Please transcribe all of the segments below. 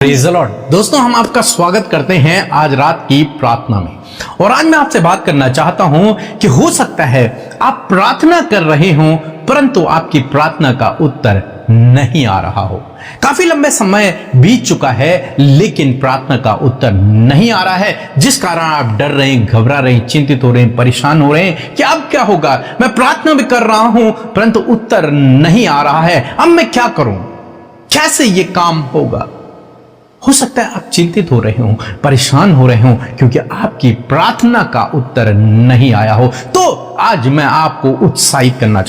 Praise the Lord. दोस्तों, हम आपका स्वागत करते हैं आज रात की प्रार्थना में। और आज मैं आपसे बात करना चाहता हूं कि हो सकता है आप प्रार्थना कर रहे हो परंतु आपकी प्रार्थना का उत्तर नहीं आ रहा हो। काफी लंबे समय बीत चुका है लेकिन प्रार्थना का उत्तर नहीं आ रहा है, जिस कारण आप डर रहे हैं, घबरा रहे हैं, चिंतित हो रहे हैं, परेशान हो रहे हैं कि अब क्या होगा। मैं प्रार्थना भी कर रहा हूं परंतु उत्तर नहीं आ रहा है, अब मैं क्या करूं, कैसे ये काम होगा। हो सकता है आप चिंतित हो रहे हो, परेशान हो रहे हो क्योंकि आपकी प्रार्थना का उत्तर नहीं आया हो। तो आज मैं आपको उत्साहित करना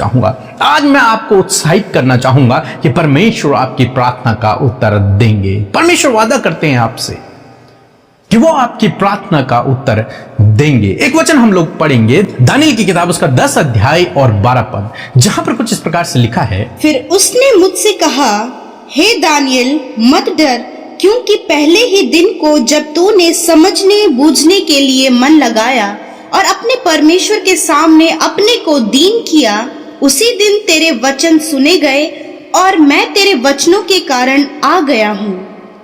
चाहूंगा, कि परमेश्वर आपकी प्रार्थना का उत्तर देंगे। परमेश्वर वादा करते हैं आपसे कि वो आपकी प्रार्थना का उत्तर देंगे। एक वचन हम लोग पढ़ेंगे, दानियेल की किताब उसका 10 अध्याय और 12 पद, जहां पर कुछ इस प्रकार से लिखा है। फिर उसने मुझसे कहा, हे दानियेल, मत डर, क्योंकि पहले ही दिन को जब तूने समझने बूझने के लिए मन लगाया और अपने परमेश्वर के सामने अपने को दीन किया, उसी दिन तेरे वचन सुने गए और मैं तेरे वचनों के कारण आ गया हूँ।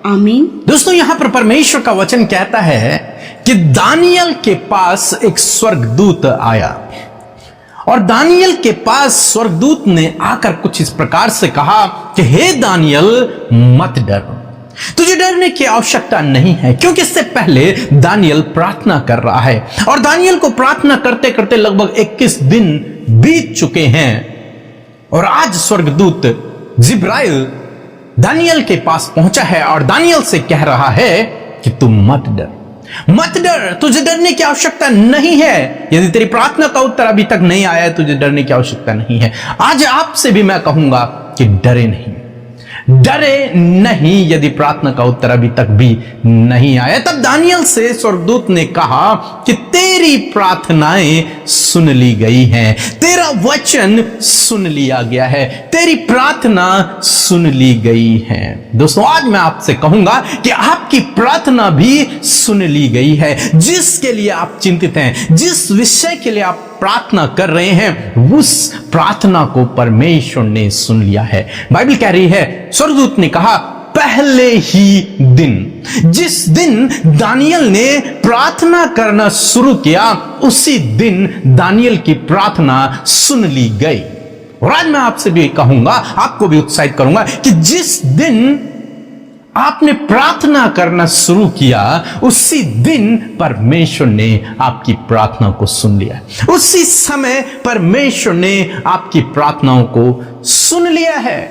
आमीन। दोस्तों, यहाँ पर परमेश्वर का वचन कहता है कि दानियेल के पास एक स्वर्गदूत आया और दानियेल के पास स्वर्गदूत ने आकर कुछ इस प्रकार से कहा कि हे दानियेल, मत डर, तुझे डरने की आवश्यकता नहीं है, क्योंकि इससे पहले दानियेल प्रार्थना कर रहा है और दानियेल को प्रार्थना करते करते लगभग 21 दिन बीत चुके हैं। और आज स्वर्गदूत जिब्राइल दानियेल के पास पहुंचा है और दानियेल से कह रहा है कि तुम मत डर, तुझे डरने की आवश्यकता नहीं है। यदि तेरी प्रार्थना का उत्तर अभी तक नहीं आया है, तुझे डरने की आवश्यकता नहीं है। आज आपसे भी मैं कहूंगा कि डरे नहीं यदि प्रार्थना का उत्तर अभी तक भी नहीं आया। तब दानियेल से स्वर्गदूत ने कहा कि तेरी प्रार्थनाएं सुन ली गई हैं, तेरा वचन सुन लिया गया है, तेरी प्रार्थना सुन ली गई है। दोस्तों, आज मैं आपसे कहूंगा कि आपकी प्रार्थना भी सुन ली गई है। जिसके लिए आप चिंतित हैं, जिस विषय के लिए आप प्रार्थना कर रहे हैं, उस प्रार्थना को परमेश्वर ने सुन लिया है। बाइबल कह रही है, स्वर्गदूत ने कहा, पहले ही दिन, जिस दिन दानियेल ने प्रार्थना करना शुरू किया, उसी दिन दानियेल की प्रार्थना सुन ली गई। और आज मैं आपसे भी कहूंगा, आपको भी उत्साहित करूंगा कि जिस दिन आपने प्रार्थना करना शुरू किया, उसी दिन परमेश्वर ने आपकी प्रार्थना को सुन लिया। उसी समय परमेश्वर ने आपकी प्रार्थनाओं को सुन लिया है।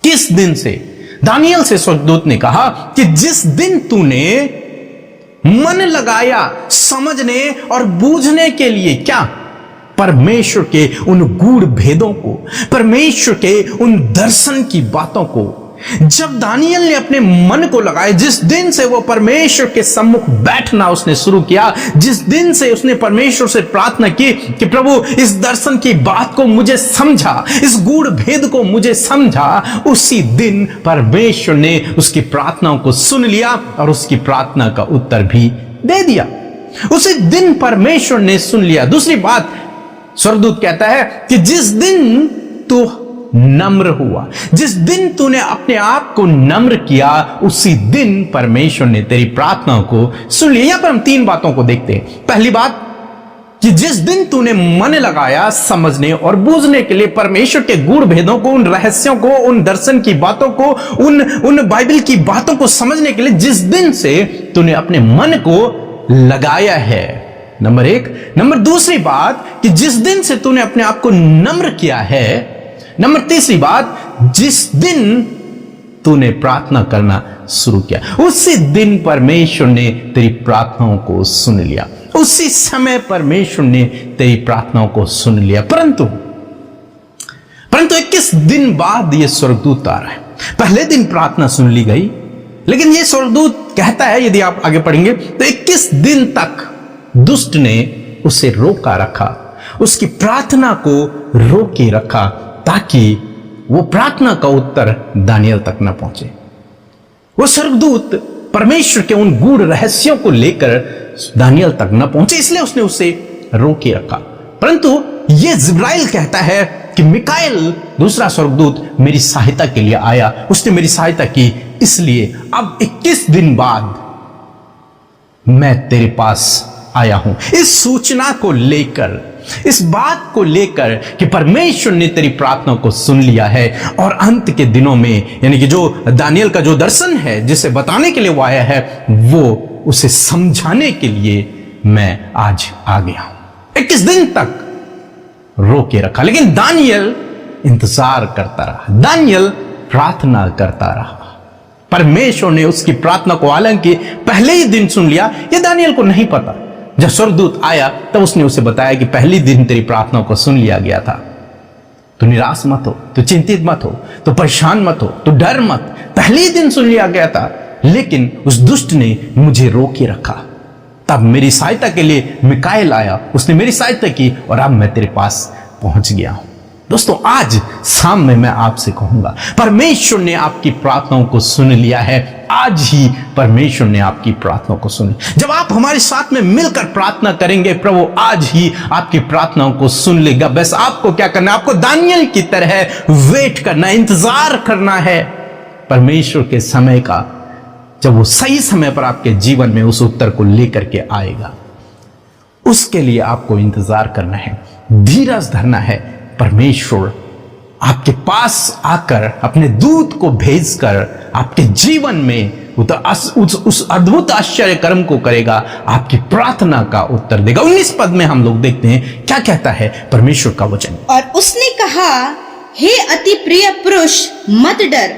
किस दिन से? दानियेल से स्वर्गदूत ने कहा कि जिस दिन तूने मन लगाया समझने और बूझने के लिए, क्या? परमेश्वर के उन गूढ़ भेदों को, परमेश्वर के उन दर्शन की बातों को, जब दानियेल ने अपने मन को लगाया, जिस दिन से वो परमेश्वर के सम्मुख बैठना उसने शुरू किया, जिस दिन से उसने परमेश्वर से प्रार्थना की कि प्रभु इस दर्शन की बात को मुझे समझा, इस गूढ़ भेद को मुझे समझा, उसी दिन परमेश्वर ने उसकी प्रार्थनाओं को सुन लिया और उसकी प्रार्थना का उत्तर भी दे दिया। उसी दिन परमेश्वर ने सुन लिया। दूसरी बात, स्वर्गदूत कहता है कि जिस दिन तू नम्र हुआ, जिस दिन तूने अपने आप को नम्र किया, उसी दिन परमेश्वर ने तेरी प्रार्थनाओं को सुन लिया। यहां पर हम 3 बातों को देखते हैं। पहली बात कि जिस दिन तूने मन लगाया समझने और बूझने के लिए, परमेश्वर के गूढ़ भेदों को, उन रहस्यों को, उन दर्शन की बातों को, उन बाइबल की बातों को समझने के लिए जिस दिन से तूने अपने मन को लगाया है, नंबर 1। नंबर दूसरी बात कि जिस दिन से तूने अपने आप को नम्र किया है। नंबर तीसरी बात, जिस दिन तूने प्रार्थना करना शुरू किया, उसी दिन परमेश्वर ने तेरी प्रार्थनाओं को सुन लिया। उसी समय परमेश्वर ने तेरी प्रार्थनाओं को सुन लिया। परंतु 21 दिन बाद यह स्वर्गदूत आ रहा है। पहले दिन प्रार्थना सुन ली गई, लेकिन यह स्वर्गदूत कहता है, यदि आप आगे पढ़ेंगे तो 21 दिन तक दुष्ट ने उसे रोका रखा, उसकी प्रार्थना को रोके रखा, ताकि वो प्रार्थना का उत्तर दानियेल तक न पहुंचे। वो स्वर्गदूत परमेश्वर के उन गूढ़ रहस्यों को लेकर दानियेल तक न पहुंचे, इसलिए उसने उसे रोके रखा। परंतु ये जिब्राइल कहता है कि मिकाएल दूसरा स्वर्गदूत मेरी सहायता के लिए आया, उसने मेरी सहायता की। इसलिए अब 21 दिन बाद मैं तेरे पास आया हूं, इस सूचना को लेकर, इस बात को लेकर कि परमेश्वर ने तेरी प्रार्थना को सुन लिया है और अंत के दिनों में, यानी कि जो दानियल का जो दर्शन है जिसे बताने के लिए वो आया है, वो उसे समझाने के लिए मैं आज आ गया हूं। 21 दिन तक रोके रखा, लेकिन दानियल इंतजार करता रहा, दानियल प्रार्थना करता रहा। परमेश्वर ने उसकी प्रार्थना को हालांकि पहले ही दिन सुन लिया, यह दानियल को नहीं पता। जब स्वर्गदूत आया तब उसने उसे बताया कि पहले दिन तेरी प्रार्थना को सुन लिया गया था। तो निराश मत हो, तो चिंतित मत हो, तो परेशान मत हो, तो डर मत, पहले ही दिन सुन लिया गया था, लेकिन उस दुष्ट ने मुझे रोके रखा। तब मेरी सहायता के लिए मिकाएल आया, उसने मेरी सहायता की और अब मैं तेरे पास पहुंच गया हूं। दोस्तों, आज शाम में मैं आपसे कहूंगा, परमेश्वर ने आपकी प्रार्थनाओं को सुन लिया है। आज ही परमेश्वर ने आपकी प्रार्थनाओं को सुन। जब आप हमारे साथ में मिलकर प्रार्थना करेंगे, प्रभु आज ही आपकी प्रार्थनाओं को सुन लेगा। बस आपको क्या करना है? आपको दानियल की तरह वेट करना, इंतजार करना है परमेश्वर के समय का, जब वो सही समय पर आपके जीवन में उस उत्तर को लेकर के आएगा। उसके लिए आपको इंतजार करना है, धीरज धरना है। परमेश्वर आपके पास आकर अपने दूत को भेजकर आपके जीवन में उस अद्भुत आश्चर्य कर्म को करेगा, आपकी प्रार्थना का उत्तर देगा। 19 पद में हम लोग देखते हैं क्या कहता है परमेश्वर का वचन। और उसने कहा, हे अति प्रिय पुरुष, मत डर,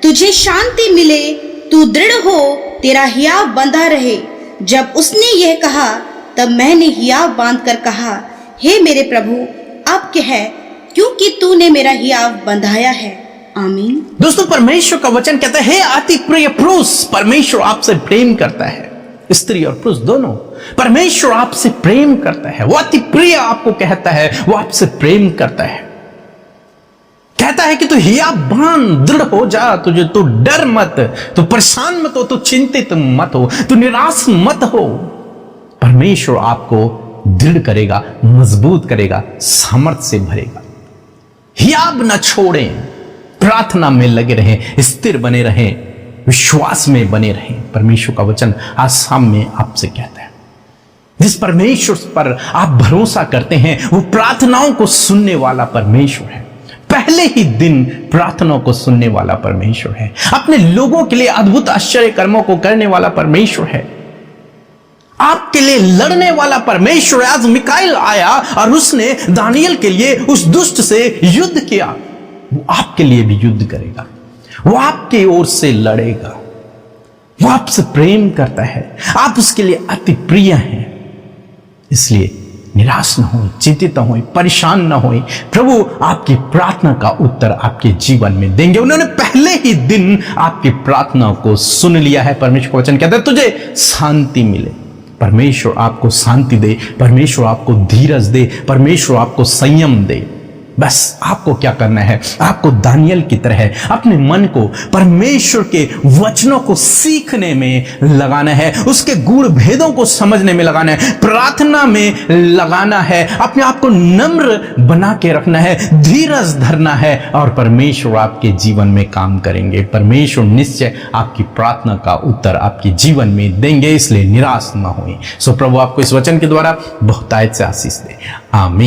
तुझे शांति मिले, तू दृढ़ हो, तेरा हियाव बंधा रहे। जब उसने यह कहा तब मैंने हियाव बांधकर कहा, हे मेरे प्रभु, अब क्या है, क्योंकि तूने मेरा हियाव बंधाया है। आमीन। दोस्तों, परमेश्वर का वचन कहता है, हे अति प्रिय पुरुष, परमेश्वर आपसे प्रेम करता है। स्त्री और पुरुष दोनों, परमेश्वर आपसे प्रेम करता है। वो अति प्रिय आपको कहता है, वो आपसे प्रेम करता है। कहता है कि तू हियाव बांध, दृढ़ हो जा, तुझे तू डर मत, तू परेशान मत हो, तू चिंतित मत हो, तू निराश मत हो। परमेश्वर आपको दृढ़ करेगा, मजबूत करेगा, सामर्थ्य से भरेगा। हियाव न छोड़ें, प्रार्थना में लगे रहें, स्थिर बने रहें, विश्वास में बने रहें। परमेश्वर का वचन आज शाम में आपसे कहता है, जिस परमेश्वर पर आप भरोसा करते हैं वो प्रार्थनाओं को सुनने वाला परमेश्वर है। पहले ही दिन प्रार्थनाओं को सुनने वाला परमेश्वर है। अपने लोगों के लिए अद्भुत आश्चर्य कर्मों को करने वाला परमेश्वर है। आपके लिए लड़ने वाला परमेश्वर। आज मिकाएल आया और उसने दानियल के लिए उस दुष्ट से युद्ध किया। वो आपके लिए भी युद्ध करेगा, वो आपकी ओर से लड़ेगा, वो आपसे प्रेम करता है, आप उसके लिए अति प्रिय हैं। इसलिए निराश न हो, चिंतित न हो, परेशान न हो। प्रभु आपकी प्रार्थना का उत्तर आपके जीवन में देंगे। उन्होंने पहले ही दिन आपकी प्रार्थना को सुन लिया है। परमेश्वर का वचन कहता है, तुझे शांति मिले। परमेश्वर आपको शांति दे, परमेश्वर आपको धीरज दे, परमेश्वर आपको संयम दे। बस आपको क्या करना है? आपको दानियल की तरह अपने मन को परमेश्वर के वचनों को सीखने में लगाना है, उसके गूढ़ भेदों को समझने में लगाना है, प्रार्थना में लगाना है, अपने आप को नम्र बना के रखना है, धीरज धरना है और परमेश्वर आपके जीवन में काम करेंगे। परमेश्वर निश्चय आपकी प्रार्थना का उत्तर आपके जीवन में देंगे, इसलिए निराश न होइए। सो प्रभु आपको इस वचन के द्वारा बहुतायत से आशीष दे। आमीन।